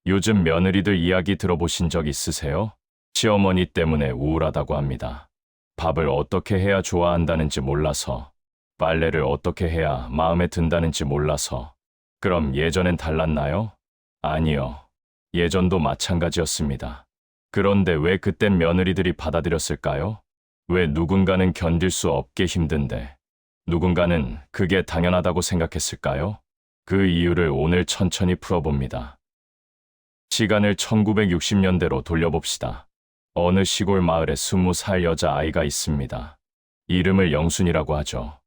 요즘 며느리들 이야기 들어보신 적 있으세요? 시어머니 때문에 우울하다고 합니다. 밥을 어떻게 해야 좋아한다는지 몰라서, 빨래를 어떻게 해야 마음에 든다는지 몰라서. 그럼 예전엔 달랐나요? 아니요. 예전도 마찬가지였습니다. 그런데 왜 그땐 며느리들이 받아들였을까요? 왜 누군가는 견딜 수 없게 힘든데, 누군가는 그게 당연하다고 생각했을까요? 그 이유를 오늘 천천히 풀어봅니다. 시간을 1960년대로 돌려봅시다. 어느 시골 마을에 20살 여자아이가 있습니다. 이름을 영순이라고 하죠.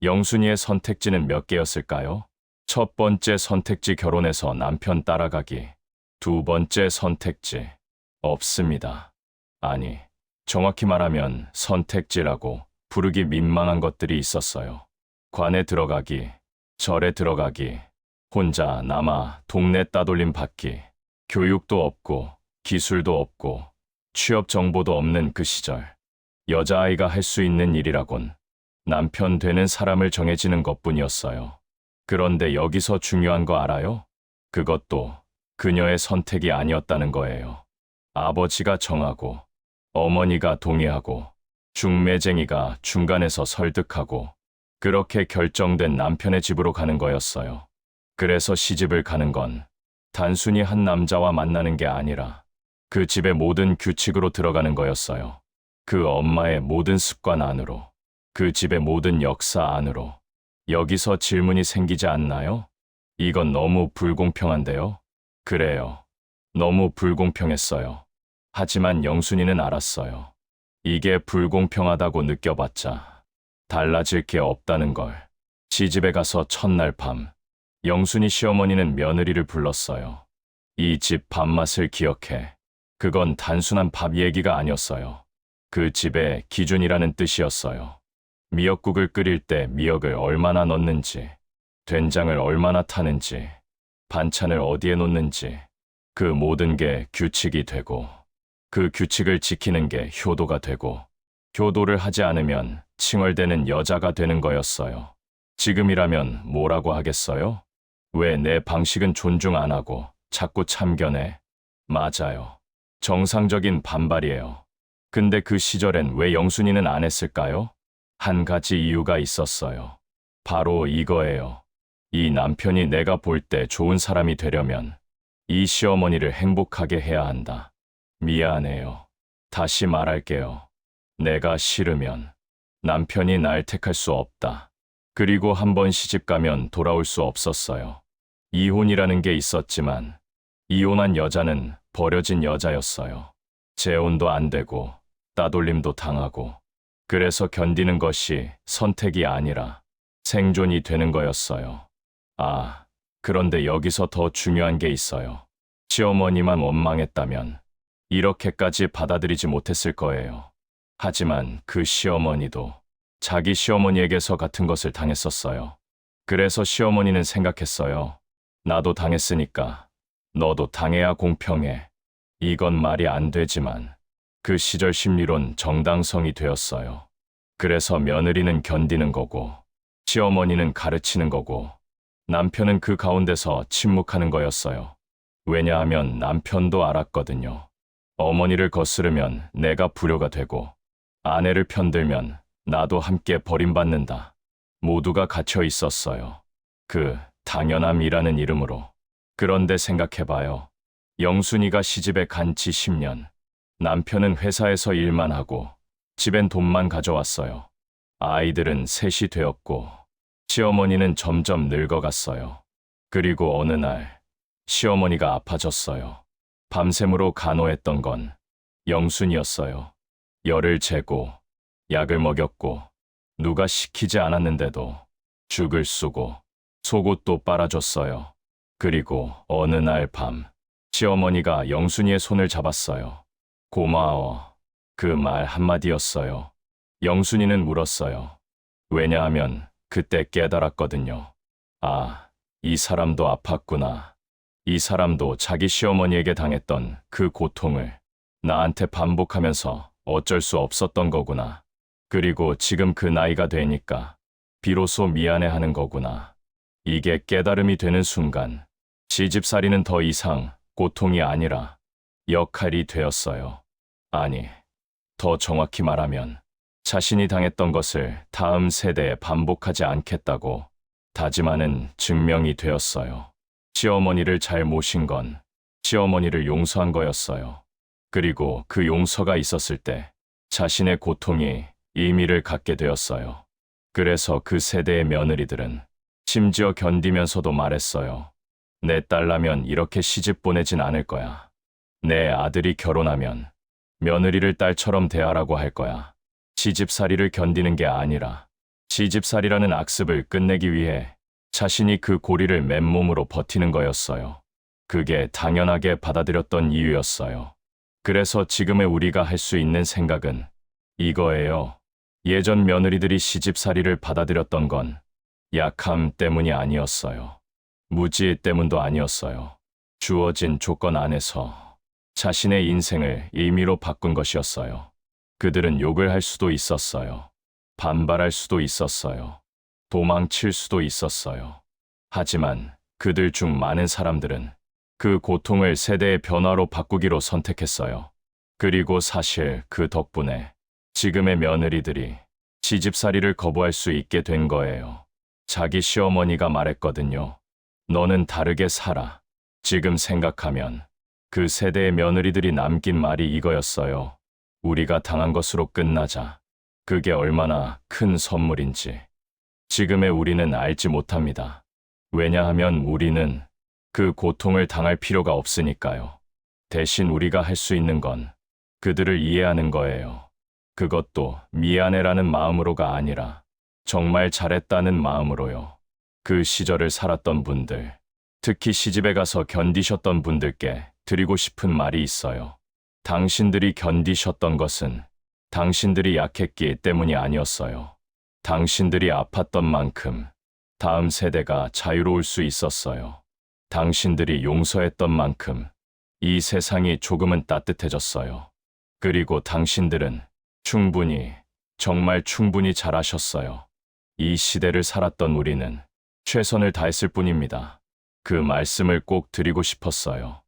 영순이의 선택지는 몇 개였을까요? 첫 번째 선택지 결혼해서 남편 따라가기. 두 번째 선택지 없습니다. 아니, 정확히 말하면 선택지라고 부르기 민망한 것들이 있었어요. 관에 들어가기, 절에 들어가기, 혼자 남아 동네 따돌림 받기. 교육도 없고 기술도 없고 취업 정보도 없는 그 시절, 여자아이가 할 수 있는 일이라곤 남편 되는 사람을 정해지는 것뿐이었어요. 그런데 여기서 중요한 거 알아요? 그것도 그녀의 선택이 아니었다는 거예요. 아버지가 정하고, 어머니가 동의하고, 중매쟁이가 중간에서 설득하고, 그렇게 결정된 남편의 집으로 가는 거였어요. 그래서 시집을 가는 건 단순히 한 남자와 만나는 게 아니라 그 집의 모든 규칙으로 들어가는 거였어요. 그 엄마의 모든 습관 안으로, 그 집의 모든 역사 안으로. 여기서 질문이 생기지 않나요? 이건 너무 불공평한데요? 그래요. 너무 불공평했어요. 하지만 영순이는 알았어요. 이게 불공평하다고 느껴봤자 달라질 게 없다는 걸. 시집에 가서 첫날 밤, 영순이 시어머니는 며느리를 불렀어요. 이 집 밥맛을 기억해. 그건 단순한 밥 얘기가 아니었어요. 그 집의 기준이라는 뜻이었어요. 미역국을 끓일 때 미역을 얼마나 넣는지, 된장을 얼마나 타는지, 반찬을 어디에 놓는지, 그 모든 게 규칙이 되고, 그 규칙을 지키는 게 효도가 되고, 효도를 하지 않으면 칭얼대는 여자가 되는 거였어요. 지금이라면 뭐라고 하겠어요? 왜 내 방식은 존중 안 하고 자꾸 참견해? 맞아요. 정상적인 반발이에요. 근데 그 시절엔 왜 영순이는 안 했을까요? 한 가지 이유가 있었어요. 바로 이거예요. 이 남편이 내가 볼 때 좋은 사람이 되려면 이 시어머니를 행복하게 해야 한다. 미안해요. 다시 말할게요. 내가 싫으면 남편이 날 택할 수 없다. 그리고 한번 시집 가면 돌아올 수 없었어요. 이혼이라는 게 있었지만 이혼한 여자는 버려진 여자였어요. 재혼도 안 되고 따돌림도 당하고, 그래서 견디는 것이 선택이 아니라 생존이 되는 거였어요. 아, 그런데 여기서 더 중요한 게 있어요. 시어머니만 원망했다면 이렇게까지 받아들이지 못했을 거예요. 하지만 그 시어머니도 자기 시어머니에게서 같은 것을 당했었어요. 그래서 시어머니는 생각했어요. 나도 당했으니까 너도 당해야 공평해. 이건 말이 안 되지만 그 시절 심리론 정당성이 되었어요. 그래서 며느리는 견디는 거고, 시어머니는 가르치는 거고, 남편은 그 가운데서 침묵하는 거였어요. 왜냐하면 남편도 알았거든요. 어머니를 거스르면 내가 불효가 되고, 아내를 편들면 나도 함께 버림받는다. 모두가 갇혀 있었어요. 그 당연함이라는 이름으로. 그런데 생각해봐요. 영순이가 시집에 간 지 10년. 남편은 회사에서 일만 하고 집엔 돈만 가져왔어요. 아이들은 셋이 되었고 시어머니는 점점 늙어갔어요. 그리고 어느 날 시어머니가 아파졌어요. 밤샘으로 간호했던 건 영순이었어요. 열을 재고 약을 먹였고 누가 시키지 않았는데도 죽을 쓰고 속옷도 빨아줬어요. 그리고 어느 날 밤 시어머니가 영순이의 손을 잡았어요. 고마워. 그 말 한마디였어요. 영순이는 울었어요. 왜냐하면 그때 깨달았거든요. 아, 이 사람도 아팠구나. 이 사람도 자기 시어머니에게 당했던 그 고통을 나한테 반복하면서 어쩔 수 없었던 거구나. 그리고 지금 그 나이가 되니까 비로소 미안해하는 거구나. 이게 깨달음이 되는 순간 시집살이는 더 이상 고통이 아니라 역할이 되었어요. 아니, 더 정확히 말하면 자신이 당했던 것을 다음 세대에 반복하지 않겠다고 다짐하는 증명이 되었어요. 시어머니를 잘 모신 건 시어머니를 용서한 거였어요. 그리고 그 용서가 있었을 때 자신의 고통이 의미를 갖게 되었어요. 그래서 그 세대의 며느리들은 심지어 견디면서도 말했어요. 내 딸라면 이렇게 시집 보내진 않을 거야. 내 아들이 결혼하면 며느리를 딸처럼 대하라고 할 거야. 시집살이를 견디는 게 아니라 시집살이라는 악습을 끝내기 위해 자신이 그 고리를 맨몸으로 버티는 거였어요. 그게 당연하게 받아들였던 이유였어요. 그래서 지금의 우리가 할 수 있는 생각은 이거예요. 예전 며느리들이 시집살이를 받아들였던 건 약함 때문이 아니었어요. 무지 때문도 아니었어요. 주어진 조건 안에서 자신의 인생을 의미로 바꾼 것이었어요. 그들은 욕을 할 수도 있었어요. 반발할 수도 있었어요. 도망칠 수도 있었어요. 하지만 그들 중 많은 사람들은 그 고통을 세대의 변화로 바꾸기로 선택했어요. 그리고 사실 그 덕분에 지금의 며느리들이 시집살이를 거부할 수 있게 된 거예요. 자기 시어머니가 말했거든요. 너는 다르게 살아. 지금 생각하면 그 세대의 며느리들이 남긴 말이 이거였어요. 우리가 당한 것으로 끝나자. 그게 얼마나 큰 선물인지 지금의 우리는 알지 못합니다. 왜냐하면 우리는 그 고통을 당할 필요가 없으니까요. 대신 우리가 할 수 있는 건 그들을 이해하는 거예요. 그것도 미안해라는 마음으로가 아니라 정말 잘했다는 마음으로요. 그 시절을 살았던 분들, 특히 시집에 가서 견디셨던 분들께 드리고 싶은 말이 있어요. 당신들이 견디셨던 것은 당신들이 약했기 때문이 아니었어요. 당신들이 아팠던 만큼 다음 세대가 자유로울 수 있었어요. 당신들이 용서했던 만큼 이 세상이 조금은 따뜻해졌어요. 그리고 당신들은 충분히, 정말 충분히 잘하셨어요. 이 시대를 살았던 우리는 최선을 다했을 뿐입니다. 그 말씀을 꼭 드리고 싶었어요.